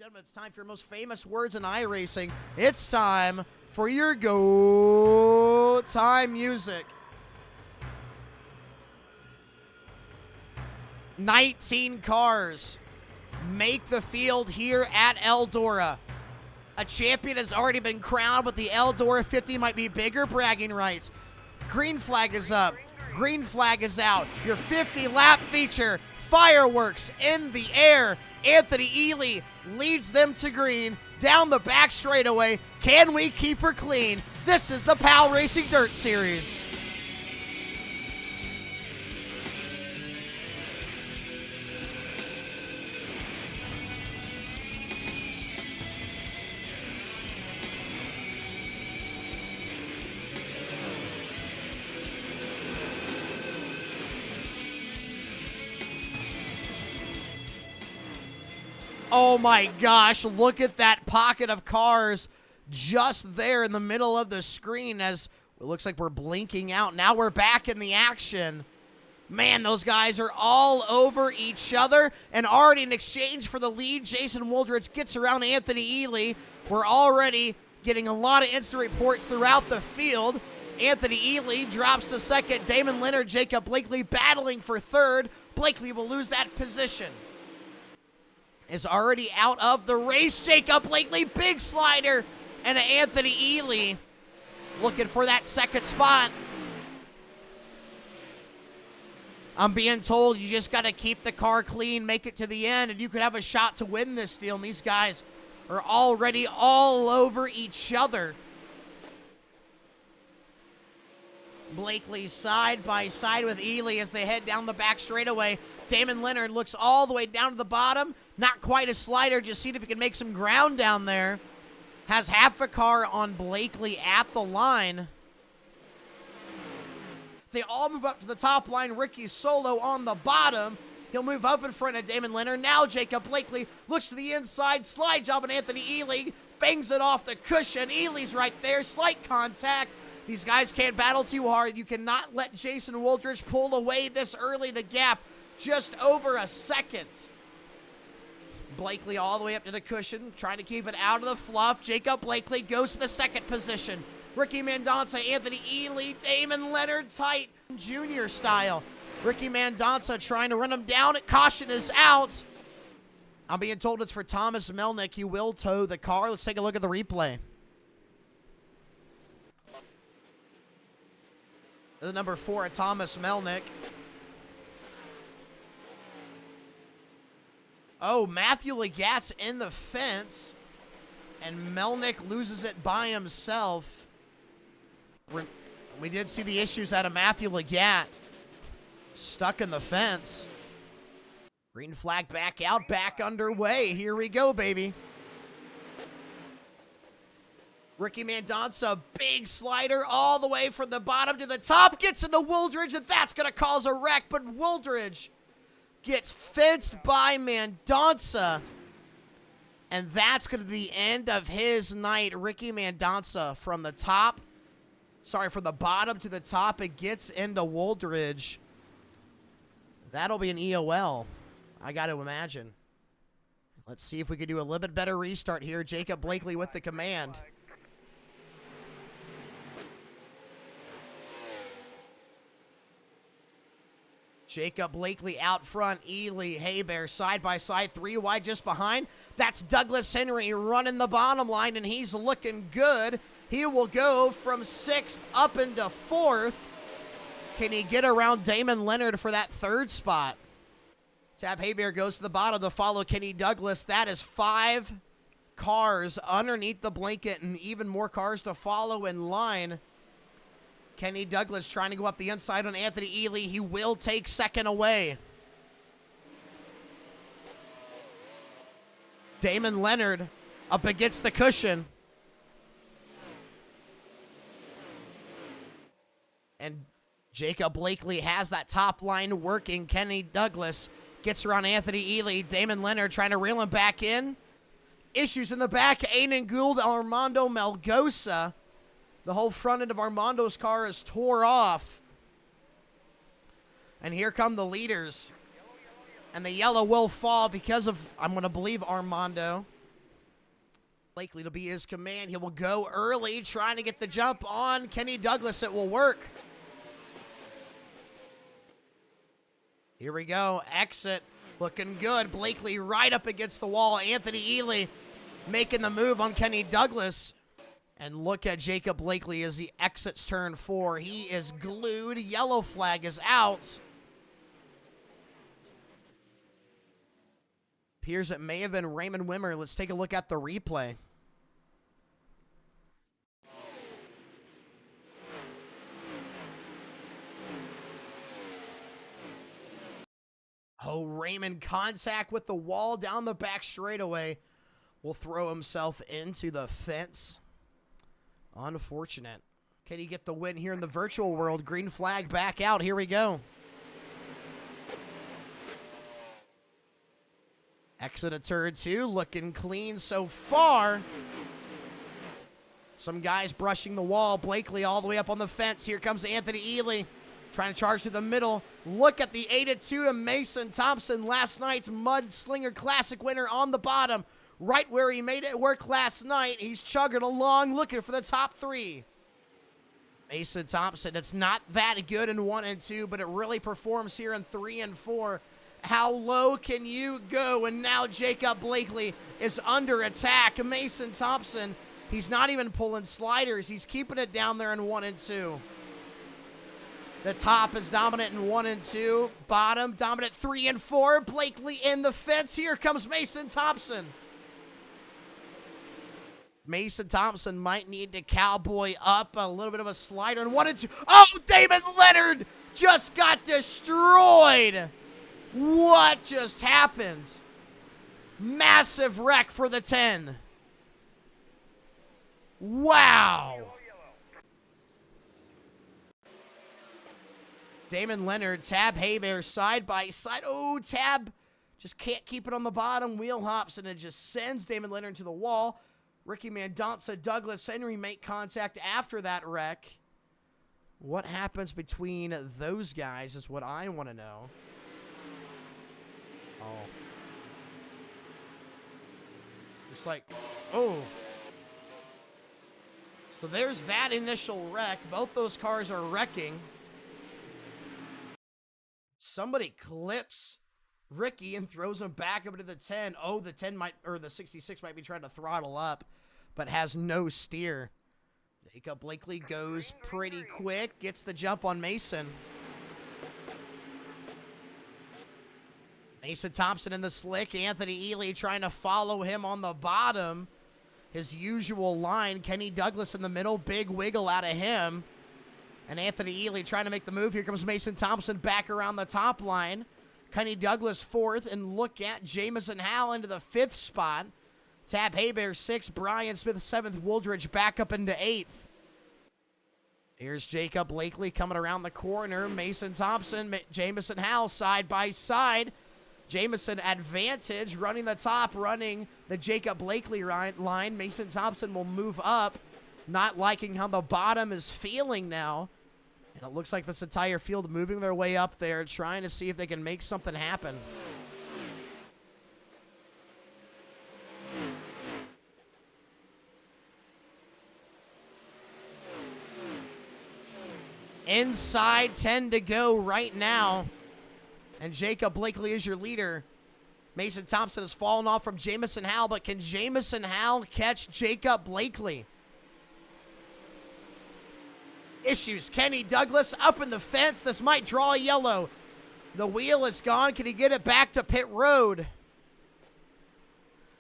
Gentlemen, it's time for your most famous words in iRacing. It's time for your go time music. 19 cars make the field here at ELDORA. A champion has already been crowned, but the ELDORA 50 might be bigger bragging rights. Green flag is up. Green flag is out. Your 50-lap feature. Fireworks in the air. Anthony Ely leads them to green. Down the back straightaway. Can we keep her clean? This is the PALracing Dirt Series. Oh my gosh, look at that pocket of cars just there in the middle of the screen as it looks like we're blinking out. Now we're back in the action. Man, those guys are all over each other, and already in exchange for the lead, Jason Wooldridge gets around Anthony Ely. We're already getting a lot of instant reports throughout the field. Anthony Ely drops to second. Damon Leonard, Jacob Blakely battling for third. Blakely will lose that position. Is already out of the race. Jacob Blakely, big slider, and Anthony Ely looking for that second spot. I'm being told you just got to keep the car clean, make it to the end, and you could have a shot to win this deal. And these guys are already all over each other. Blakely side by side with Ely as they head down the back straightaway. Damon Leonard looks all the way down to the bottom. Not quite a slider, just seeing if he can make some ground down there. Has half a car on Blakely at the line. They all move up to the top line. Ricky Solo on the bottom. He'll move up in front of Damon Leonard. Now Jacob Blakely looks to the inside. Slide job on Anthony Ely. Bangs it off the cushion. Ely's right there. Slight contact. These guys can't battle too hard. You cannot let Jason Wooldridge pull away this early. The gap just over a second. Blakely all the way up to the cushion, trying to keep it out of the fluff. Jacob Blakely goes to the second position. Ricky Mendonça, Anthony Ely, Damon Leonard tight, junior style. Ricky Mendonça trying to run him down. Caution is out. I'm being told it's for Thomas Melnick. He will tow the car. Let's take a look at the replay. The number 4, Thomas Melnick. Oh, Matthew Legat's in the fence, and Melnick loses it by himself. We did see the issues out of Matthew Legat. Stuck in the fence. Green flag back out, back underway. Here we go, baby. Ricky Mendonça, big slider all the way from the bottom to the top. Gets into Wooldridge, and that's going to cause a wreck, but Wooldridge gets fenced by Mendonça, and that's going to be the end of his night. Ricky Mendonça from the bottom to the top, it gets into Wooldridge. That'll be an EOL, I got to imagine. Let's see if we can do a little bit better restart here. Jacob Blakely with the command. Jacob Blakely out front. Ely, Haybear side by side. 3 wide just behind. That's Douglas Henry running the bottom line, and he's looking good. He will go from 6th up into 4th. Can he get around Damon Leonard for that 3rd spot? Tab Haybear goes to the bottom to follow Kenny Douglas. That is 5 cars underneath the blanket and even more cars to follow in line. Kenny Douglas trying to go up the inside on Anthony Ely. He will take second away. Damon Leonard up against the cushion. And Jacob Blakely has that top line working. Kenny Douglas gets around Anthony Ely. Damon Leonard trying to reel him back in. Issues in the back. Aiden Gould, Armando Melgosa. The whole front end of Armando's car is tore off. And here come the leaders. And the yellow will fall because of, I'm going to believe, Armando. Blakely to be his command. He will go early, trying to get the jump on Kenny Douglas. It will work. Here we go. Exit. Looking good. Blakely right up against the wall. Anthony Ely making the move on Kenny Douglas. And look at Jacob Blakely as he exits turn 4. He is glued. Yellow flag is out. Appears it may have been Raymond Wimmer. Let's take a look at the replay. Oh, Raymond contact with the wall down the back straightaway. Will throw himself into the fence. Unfortunate. Can he get the win here in the virtual world? Green flag back out. Here we go. Exit of turn 2. Looking clean so far. Some guys brushing the wall. Blakely all the way up on the fence. Here comes Anthony Ely. Trying to charge through the middle. Look at the 8-2 to Mason Thompson. Last night's Mudslinger Classic winner on the bottom. Right where he made it work last night. He's chugging along, looking for the top 3. Mason Thompson, it's not that good in 1 and 2, but it really performs here in 3 and 4. How low can you go? And now Jacob Blakely is under attack. Mason Thompson, he's not even pulling sliders. He's keeping it down there in 1 and 2. The top is dominant in 1 and 2. Bottom, dominant 3 and 4. Blakely in the fence. Here comes Mason Thompson. Mason Thompson might need to cowboy up a little bit of a slider in 1 and 2. Oh, Damon Leonard just got destroyed. What just happened? Massive wreck for the 10. Wow. Damon Leonard, Tab Haybear, side by side. Oh, Tab just can't keep it on the bottom. Wheel hops and it just sends Damon Leonard to the wall. Ricky Mendonça, Douglas Henry make contact after that wreck. What happens between those guys is what I want to know. Oh. Looks like, oh. So there's that initial wreck. Both those cars are wrecking. Somebody clips Ricky and throws him back up into the 10. Oh, the 10 might, or the 66 might be trying to throttle up, but has no steer. Jacob Blakely goes pretty quick, gets the jump on Mason. Mason Thompson in the slick. Anthony Ely trying to follow him on the bottom. His usual line. Kenny Douglas in the middle. Big wiggle out of him. And Anthony Ely trying to make the move. Here comes Mason Thompson back around the top line. Kenny Douglas 4th. And look at Jamison Howell into the 5th spot. Tab Haybear 6th. Brian Smith 7th. Wooldridge back up into 8th. Here's Jacob Blakely coming around the corner. Mason Thompson, Jamison Howell side by side. Jamison advantage, running the top, running the Jacob Blakely line. Mason Thompson will move up, not liking how the bottom is feeling now. And it looks like this entire field moving their way up there, trying to see if they can make something happen. Inside 10 to go right now. And Jacob Blakely is your leader. Mason Thompson has fallen off from Jamison Howell, but can Jamison Howell catch Jacob Blakely? Issues. Kenny Douglas up in the fence. This might draw a yellow. The wheel is gone. Can he get it back to pit road?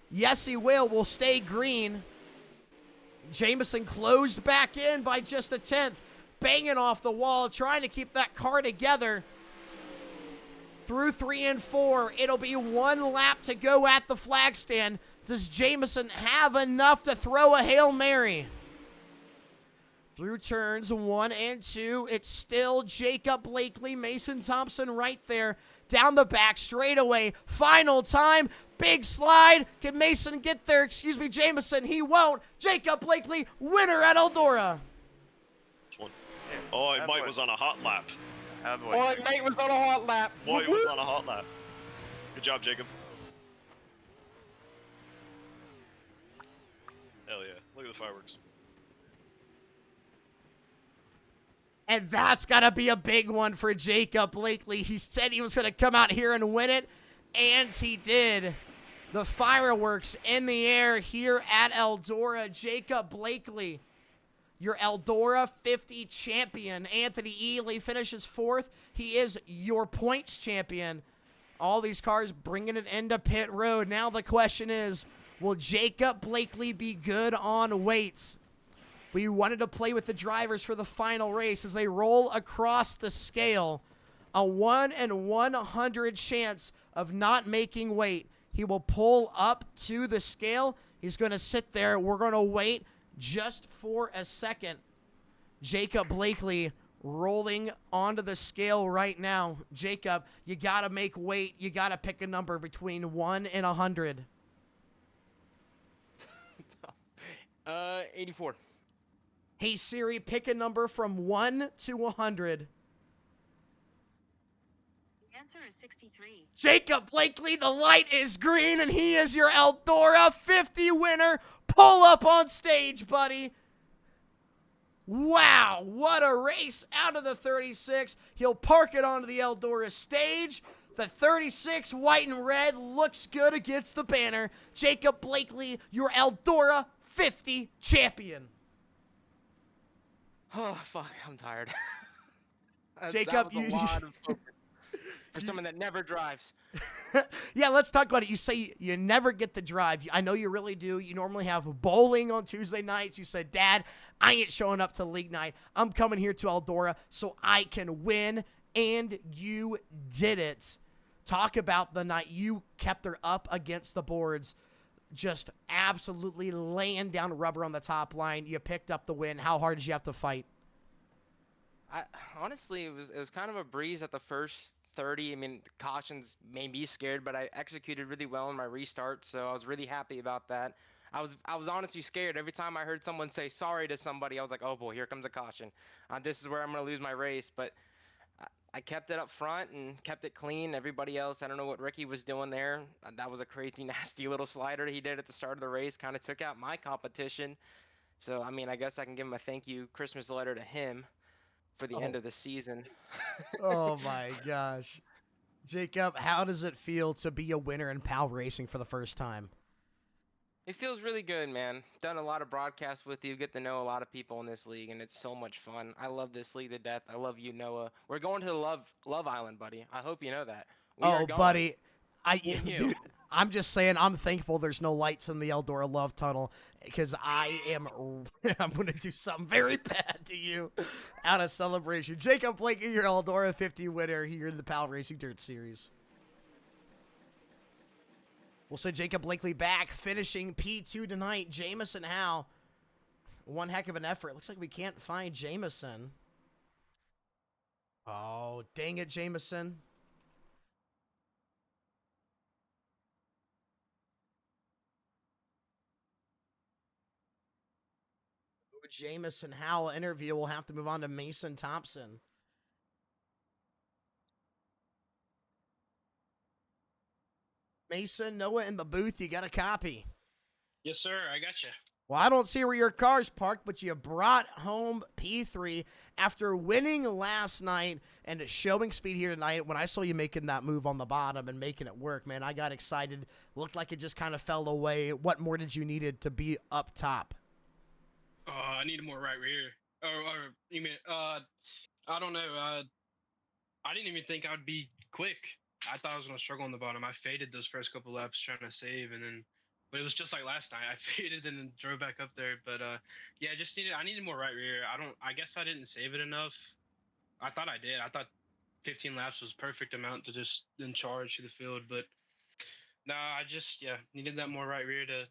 Yes, he will. Will stay green. Jamison closed back in by just a 10th. Banging off the wall, trying to keep that car together. Through 3 and 4, it'll be 1 lap to go at the flag stand. Does Jamison have enough to throw a Hail Mary? Through turns 1 and 2, it's still Jacob Blakely, Mason Thompson right there. Down the back, straightaway, final time, big slide. Can Mason get there? Excuse me, Jamison, he won't. Jacob Blakely, winner at Eldora. Oh, Mike was on a hot lap. Oh, Nate was on a hot lap. Boy, was on a hot lap. Good job, Jacob. the fireworks. And that's got to be a big one for Jacob Blakely. He said he was going to come out here and win it, and he did. The fireworks in the air here at ELDORA. Jacob Blakely, your ELDORA 50 champion. Anthony Ely finishes 4th. He is your points champion. All these cars bringing it into pit road. Now the question is, will Jacob Blakely be good on weights? We wanted to play with the drivers for the final race as they roll across the scale. A 1 in 100 chance of not making weight. He will pull up to the scale. He's going to sit there. We're going to wait just for a second. Jacob Blakely rolling onto the scale right now. Jacob, you got to make weight. You got to pick a number between 1 and 100. 84. Hey Siri, pick a number from 1 to 100. The answer is 63. Jacob Blakely, the light is green, and he is your ELDORA 50 winner. Pull up on stage, buddy. Wow, what a race out of the 36. He'll park it onto the ELDORA stage. The 36, white and red, looks good against the banner. Jacob Blakely, your ELDORA 50 champion. Oh, fuck, I'm tired. Jacob, that was a lot of focus for someone that never drives. Yeah, let's talk about it. You say you never get the drive. I know you really do. You normally have bowling on Tuesday nights. You said, Dad, I ain't showing up to league night. I'm coming here to ELDORA so I can win, and you did it. Talk about the night you kept her up against the boards. Just absolutely laying down rubber on the top line. You picked up the win. How hard did you have to fight? Honestly, it was kind of a breeze at the first 30. I mean, the cautions made me scared, but I executed really well in my restart, so I was really happy about that. I was honestly scared. Every time I heard someone say sorry to somebody, I was like, oh boy, here comes a caution. This is where I'm going to lose my race, but I kept it up front and kept it clean. Everybody else, I don't know what Ricky was doing there. That was a crazy, nasty little slider he did at the start of the race. Kind of took out my competition. So, I mean, I guess I can give him a thank you Christmas letter to him for the end of the season. Oh, my gosh. Jacob, how does it feel to be a winner in PALracing for the first time? It feels really good, man. Done a lot of broadcasts with you, get to know a lot of people in this league, and it's so much fun. I love this league to death. I love you, Noah. We're going to the Love Island, buddy. I hope you know that. We are going. Buddy, dude, I'm just saying I'm thankful there's no lights in the ELDORA Love Tunnel because I'm going to do something very bad to you out of celebration. Jacob Blake, your ELDORA 50 winner here in the PALracing Dirt Series. We'll send Jacob Blakely back, finishing P2 tonight. Jamison Howe, one heck of an effort. Looks like we can't find Jamison. Oh, dang it, Jamison. Jamison Howell interview. We'll have to move on to Mason Thompson. Mason, Noah in the booth. You got a copy. Yes, sir. I got you. Well, I don't see where your car's parked, but you brought home P3 after winning last night and showing speed here tonight. When I saw you making that move on the bottom and making it work, man, I got excited. Looked like it just kind of fell away. What more did you needed to be up top? I needed more right rear. Or you mean, I don't know. I didn't even think I would be quick. I thought I was going to struggle on the bottom. I faded those first couple laps trying to save, but it was just like last night. I faded and then drove back up there. But yeah, I needed more right rear. I guess I didn't save it enough. I thought I did. I thought 15 laps was perfect amount to just then charge to the field. But no, I just needed that more right rear to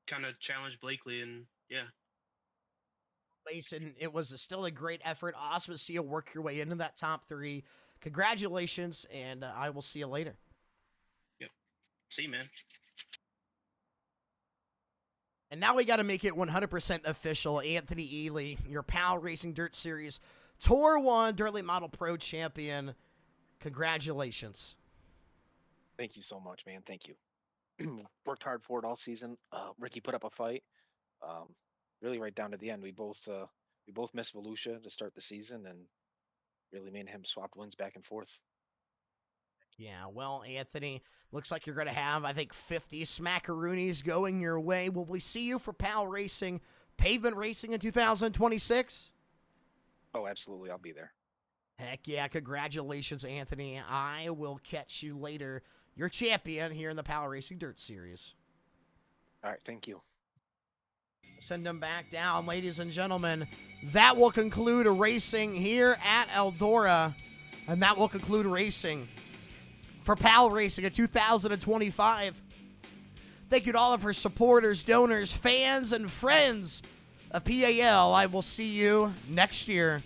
kind of challenge Blakely, and yeah. Mason, it was still a great effort. Awesome to see you work your way into that top 3. Congratulations, and I will see you later. Yep. See you, man. And now we got to make it 100% official. Anthony Ely, your PALracing Dirt Series Tour 1 Dirt Late Model Pro Champion. Congratulations. Thank you so much, man. Thank you. Worked hard for it all season. Ricky put up a fight. really right down to the end. We both missed Volusia to start the season, and really me and him swapped wins back and forth. Yeah, well, Anthony, looks like you're going to have, I think, 50 smackaroonies going your way. Will we see you for PALracing, pavement racing in 2026? Oh, absolutely. I'll be there. Heck yeah, congratulations, Anthony. I will catch you later. You're champion here in the PALracing Dirt Series. All right. Thank you. Send them back down, ladies and gentlemen. That will conclude racing here at ELDORA, and that will conclude racing for PALracing in 2025. Thank you to all of our supporters, donors, fans, and friends of PAL. I will see you next year.